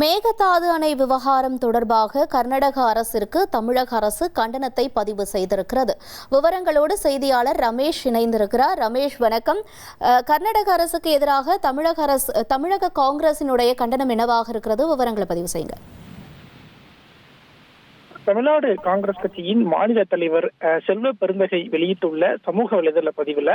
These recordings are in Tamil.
மேகதாது அணை விவகாரம் தொடர்பாக கர்நாடக அரசிற்கு தமிழக அரசு கண்டனத்தை பதிவு செய்திருக்கிறது. விவரங்களோடு செய்தியாளர் ரமேஷ் இணைந்திருக்கிறார். ரமேஷ், வணக்கம். கர்நாடக அரசுக்கு எதிராக தமிழக காங்கிரசினுடைய கண்டனம் என்னவாக இருக்கிறது? விவரங்களை பதிவு செய்யுங்க. தமிழ்நாடு காங்கிரஸ் கட்சியின் மாநில தலைவர் செல்வ பெருந்தகை வெளியிட்டுள்ள சமூக வலைதள பதிவுல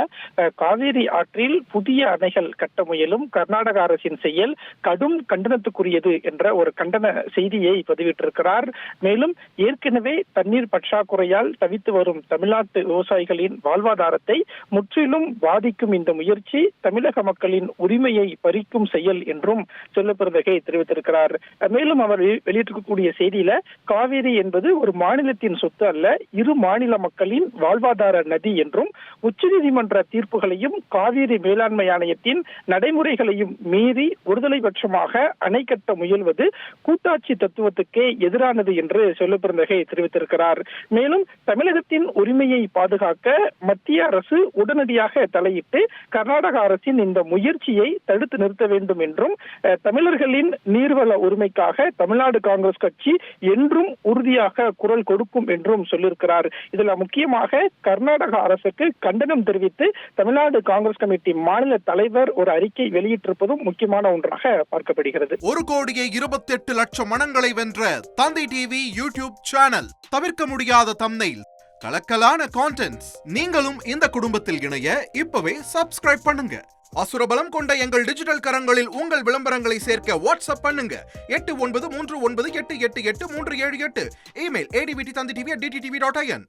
காவிரி ஆற்றில் புதிய அணைகள் கட்ட முயலும் கர்நாடக அரசின் செயல் கடும் கண்டனத்துக்குரியது என்ற ஒரு கண்டன செய்தியை பதிவிட்டிருக்கிறார். மேலும் ஏற்கனவே தண்ணீர் பற்றாக்குறையால் தவித்து வரும் தமிழ்நாட்டு விவசாயிகளின் வாழ்வாதாரத்தை முற்றிலும் பாதிக்கும் இந்த முயற்சி தமிழக மக்களின் உரிமையை பறிக்கும் செயல் என்றும் செல்வ பெருந்தகை தெரிவித்திருக்கிறார். மேலும் அவர் வெளியிட்டிருக்கக்கூடிய செய்தியில காவிரி என்பது ஒரு மாநிலத்தின் சொத்து அல்ல, இரு மாநில மக்களின் வாழ்வாதார நதி என்றும் உச்சநீதிமன்ற தீர்ப்புகளையும் காவிரி மேலாண்மை ஆணையத்தின் நடைமுறைகளையும் மீறி ஒருதலை பட்சமாக அணை கட்ட முயல்வது கூட்டாட்சி தத்துவத்துக்கே எதிரானது என்று செல்வ பெருந்தகை தெரிவித்திருக்கிறார். மேலும் தமிழகத்தின் உரிமையை பாதுகாக்க மத்திய அரசு உடனடியாக தலையிட்டு கர்நாடக அரசின் இந்த முயற்சியை தடுத்து நிறுத்த வேண்டும் என்றும் தமிழர்களின் நீர்வள உரிமைக்காக தமிழ்நாடு காங்கிரஸ் கட்சி என்றும் உறுதியாக குரல் கொடுக்கும் என்றும் சொல்லியிருக்கிறார். இதுல முக்கியமாக கர்நாடக அரசுக்கு கண்டனம் தெரிவித்து தமிழ்நாடு காங்கிரஸ் கமிட்டி மாநில தலைவர் ஒரு அறிக்கை வெளியிட்டிருப்பதும் முக்கியமான ஒன்றாக பார்க்கப்படுகிறது. 1,28,00,000 மனங்களை வென்ற தந்தி டிவி யூடியூப் சேனல். தவிர்க்க முடியாத தம்ப்நெயில், கலக்கலான கான்டென்ட்ஸ். நீங்களும் இந்த குடும்பத்தில் இணைய இப்பவே சப்ஸ்கிரைப் பண்ணுங்க. அசுரபலம் கொண்ட எங்கள் டிஜிட்டல் கரங்களில் உங்கள் விளம்பரங்களை சேர்க்க வாட்ஸ்அப் பண்ணுங்க. 8939888838. Email advtanditv@dttv.in.